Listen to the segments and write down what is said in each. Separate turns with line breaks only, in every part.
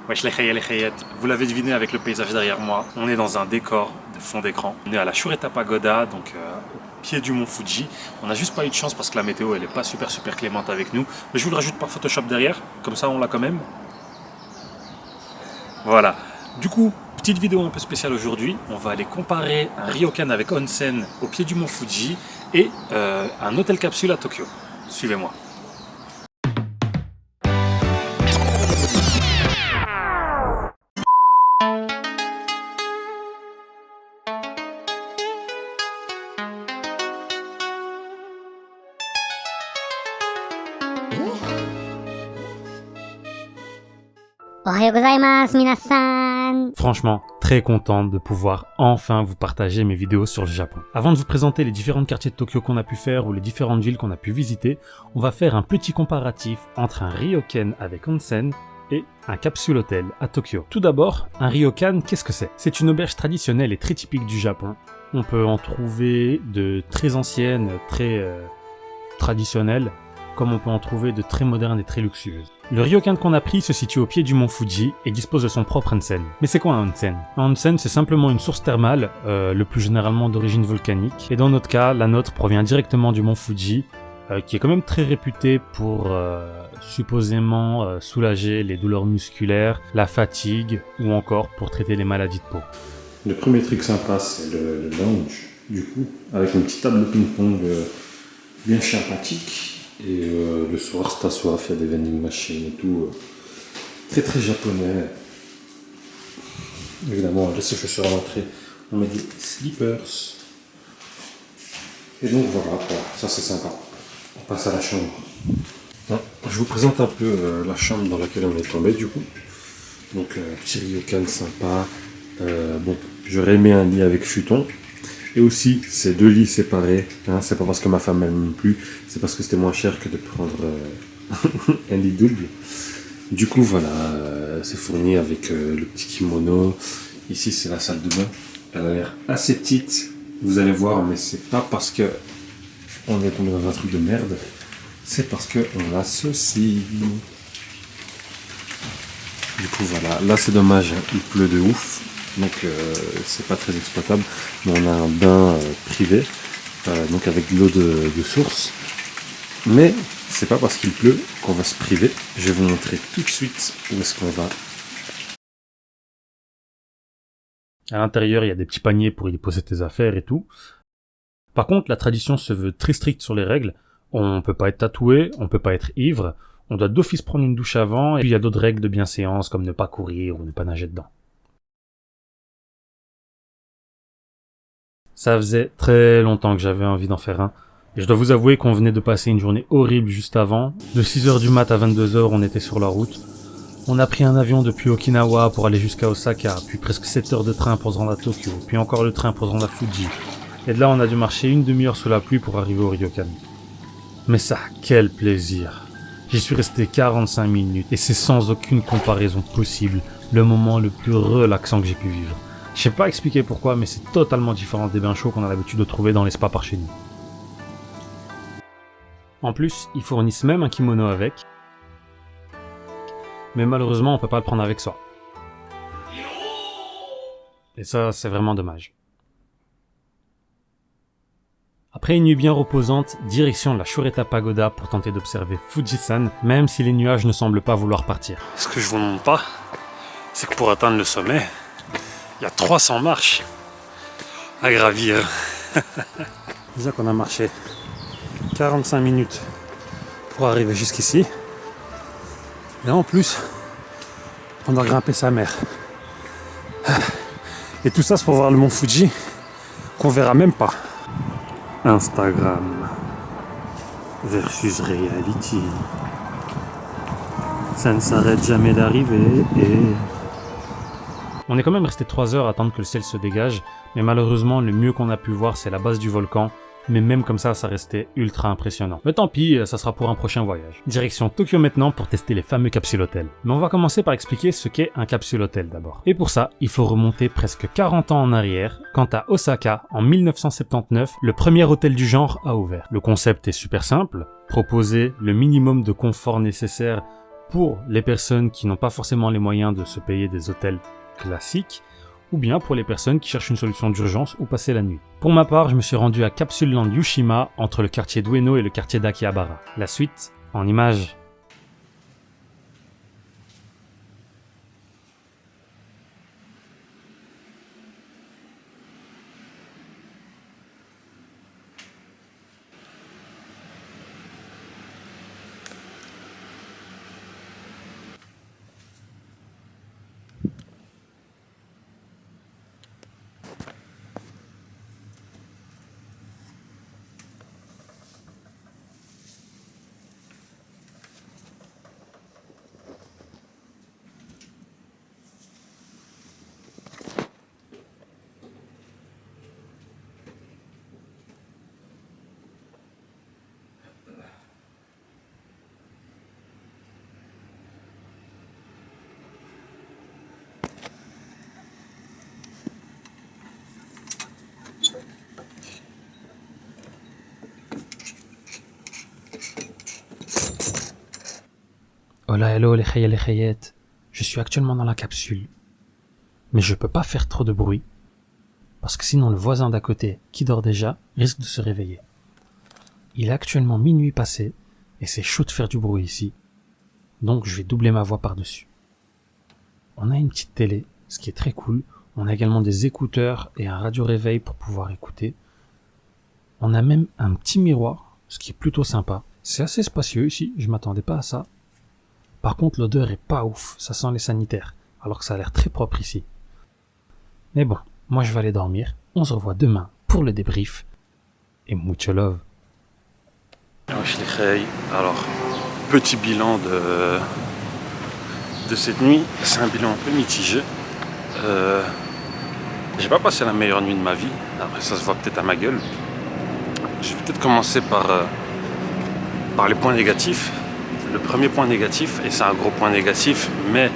Wesh les khayet, vous l'avez deviné avec le paysage derrière moi, on est dans un décor de fond d'écran. On est à la Shureta Pagoda, donc au pied du mont Fuji. On n'a juste pas eu de chance parce que la météo elle est pas super clémente avec nous. Mais je vous le rajoute par Photoshop derrière, comme ça on l'a quand même. Voilà. Du coup, petite vidéo un peu spéciale aujourd'hui. On va aller comparer un ryokan avec onsen au pied du mont Fuji et un hôtel capsule à Tokyo. Suivez-moi.
Ohayou gozaimasu, minasan.
Franchement, très content de pouvoir enfin vous partager mes vidéos sur le Japon. Avant de vous présenter les différents quartiers de Tokyo qu'on a pu faire ou les différentes villes qu'on a pu visiter, on va faire un petit comparatif entre un ryokan avec onsen et un capsule hôtel à Tokyo. Tout d'abord, un ryokan, qu'est-ce que c'est? C'est une auberge traditionnelle et très typique du Japon. On peut en trouver de très anciennes, très traditionnelles, comme on peut en trouver de très modernes et très luxueuses. Le ryokan qu'on a pris se situe au pied du mont Fuji et dispose de son propre onsen. Mais c'est quoi un onsen? Un onsen, c'est simplement une source thermale, le plus généralement d'origine volcanique. Et dans notre cas, la nôtre provient directement du mont Fuji, qui est quand même très réputé pour supposément soulager les douleurs musculaires, la fatigue ou encore pour traiter les maladies de peau.
Le premier truc sympa, c'est le lounge, du coup, avec une petite table de ping-pong bien sympathique. Et le soir, si t'as soif, il y a des vending machines et tout. Très japonais. Évidemment, on laisse les chaussures à l'entrée. On met des slippers. Et donc voilà, ça c'est sympa. On passe à la chambre. Bon, je vous présente un peu la chambre dans laquelle on est tombé du coup. Donc petit ryokan sympa. Bon, j'aurais aimé un lit avec futon. Et aussi, c'est deux lits séparés, hein, c'est pas parce que ma femme elle m'aime plus, c'est parce que c'était moins cher que de prendre un lit double. Du coup, voilà, c'est fourni avec le petit kimono. Ici, c'est la salle de bain. Elle a l'air assez petite, vous allez voir, mais c'est pas parce que on est tombé dans un truc de merde, c'est parce que on a ceci. Du coup, voilà, là c'est dommage, hein, il pleut de ouf. Donc c'est pas très exploitable, mais on a un bain privé, donc avec de l'eau de source. Mais c'est pas parce qu'il pleut qu'on va se priver. Je vais vous montrer tout de suite où est-ce qu'on va.
À l'intérieur, il y a des petits paniers pour y poser tes affaires et tout. Par contre, la tradition se veut très stricte sur les règles. On peut pas être tatoué, on peut pas être ivre, on doit d'office prendre une douche avant, et puis il y a d'autres règles de bienséance comme ne pas courir ou ne pas nager dedans. Ça faisait très longtemps que j'avais envie d'en faire un. Et je dois vous avouer qu'on venait de passer une journée horrible juste avant. De 6h du mat à 22h, on était sur la route. On a pris un avion depuis Okinawa pour aller jusqu'à Osaka, puis presque 7 heures de train pour se rendre à Tokyo, puis encore le train pour se rendre à Fuji. Et de là, on a dû marcher une demi-heure sous la pluie pour arriver au ryokan. Mais ça, quel plaisir! J'y suis resté 45 minutes, et c'est sans aucune comparaison possible le moment le plus relaxant que j'ai pu vivre. Je sais pas expliquer pourquoi, mais c'est totalement différent des bains chauds qu'on a l'habitude de trouver dans les spas par chez nous. En plus, ils fournissent même un kimono avec. Mais malheureusement, on peut pas le prendre avec soi. Et ça, c'est vraiment dommage. Après une nuit bien reposante, direction la Shureta Pagoda pour tenter d'observer Fujisan, même si les nuages ne semblent pas vouloir partir. Ce que je vous montre pas, c'est que pour atteindre le sommet, il y a 300 marches à gravir. Déjà qu'on a marché 45 minutes pour arriver jusqu'ici. Et en plus, on doit grimper sa mère. Et tout ça, c'est pour voir le mont Fuji, qu'on verra même pas. Instagram versus reality. Ça ne s'arrête jamais d'arriver et... On est quand même resté 3 heures à attendre que le ciel se dégage, mais malheureusement le mieux qu'on a pu voir c'est la base du volcan, mais même comme ça restait ultra impressionnant. Mais tant pis, ça sera pour un prochain voyage. Direction Tokyo maintenant pour tester les fameux capsules hôtels. Mais on va commencer par expliquer ce qu'est un capsule hôtel d'abord. Et pour ça, il faut remonter presque 40 ans en arrière, quand à Osaka, en 1979, le premier hôtel du genre a ouvert. Le concept est super simple, proposer le minimum de confort nécessaire pour les personnes qui n'ont pas forcément les moyens de se payer des hôtels classiques, ou bien pour les personnes qui cherchent une solution d'urgence ou passer la nuit. Pour ma part, je me suis rendu à Capsule Land Yushima, entre le quartier d'Ueno et le quartier d'Akihabara. La suite, en images. Hola, hello les khayettes. Je suis actuellement dans la capsule. Mais je peux pas faire trop de bruit. Parce que sinon le voisin d'à côté, qui dort déjà, risque de se réveiller. Il est actuellement minuit passé, et c'est chaud de faire du bruit ici. Donc je vais doubler ma voix par-dessus. On a une petite télé, ce qui est très cool. On a également des écouteurs et un radio-réveil pour pouvoir écouter. On a même un petit miroir, ce qui est plutôt sympa. C'est assez spacieux ici, je m'attendais pas à ça. Par contre, l'odeur est pas ouf, ça sent les sanitaires, alors que ça a l'air très propre ici. Mais bon, moi je vais aller dormir, on se revoit demain pour le débrief, et mucho love.
Alors, petit bilan de cette nuit, c'est un bilan un peu mitigé. J'ai pas passé la meilleure nuit de ma vie, après ça se voit peut-être à ma gueule. Je vais peut-être commencer par les points négatifs. Le premier point négatif, et c'est un gros point négatif, mais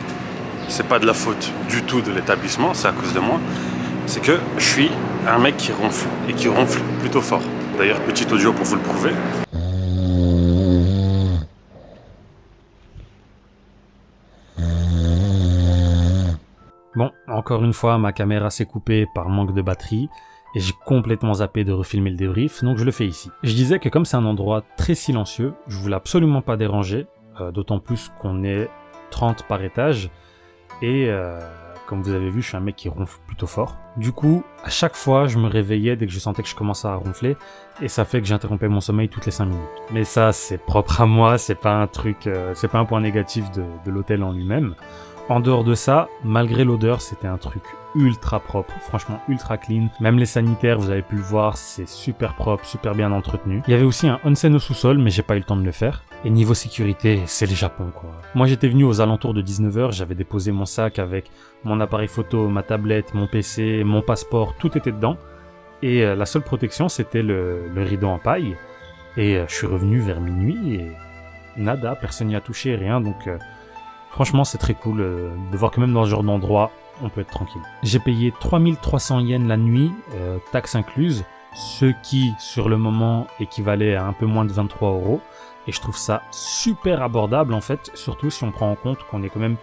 c'est pas de la faute du tout de l'établissement, c'est à cause de moi, c'est que je suis un mec qui ronfle, et qui ronfle plutôt fort. D'ailleurs, petit audio pour vous le prouver.
Bon, encore une fois, ma caméra s'est coupée par manque de batterie, et j'ai complètement zappé de refilmer le débrief, donc je le fais ici. Je disais que comme c'est un endroit très silencieux, je voulais absolument pas déranger, d'autant plus qu'on est 30 par étage, et comme vous avez vu, je suis un mec qui ronfle plutôt fort. Du coup, à chaque fois, je me réveillais dès que je sentais que je commençais à ronfler, et ça fait que j'interrompais mon sommeil toutes les 5 minutes. Mais ça, c'est propre à moi, c'est pas un truc, c'est pas un point négatif de l'hôtel en lui-même. En dehors de ça, malgré l'odeur, c'était un truc ultra propre, franchement ultra clean. Même les sanitaires, vous avez pu le voir, c'est super propre, super bien entretenu. Il y avait aussi un onsen au sous-sol, mais j'ai pas eu le temps de le faire. Et niveau sécurité, c'est le Japon quoi. Moi j'étais venu aux alentours de 19h, j'avais déposé mon sac avec mon appareil photo, ma tablette, mon PC, mon passeport, tout était dedans. Et la seule protection c'était le rideau en paille. Et je suis revenu vers minuit et nada, personne n'y a touché, rien, donc... Franchement, c'est très cool de voir que même dans ce genre d'endroit, on peut être tranquille. J'ai payé 3300 yens la nuit, taxes incluses, ce qui, sur le moment, équivalait à un peu moins de 23 €. Et je trouve ça super abordable, en fait, surtout si on prend en compte qu'on est quand même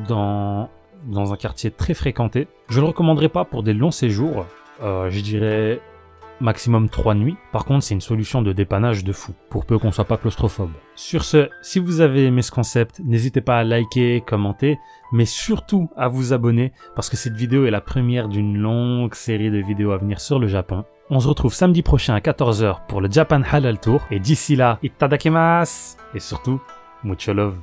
dans un quartier très fréquenté. Je le recommanderais pas pour des longs séjours, je dirais maximum 3 nuits. Par contre, c'est une solution de dépannage de fou, pour peu qu'on soit pas claustrophobe. Sur ce, si vous avez aimé ce concept, n'hésitez pas à liker, commenter, mais surtout à vous abonner, parce que cette vidéo est la première d'une longue série de vidéos à venir sur le Japon. On se retrouve samedi prochain à 14h pour le Japan Halal Tour, et d'ici là, itadakimasu! Et surtout, mucho love!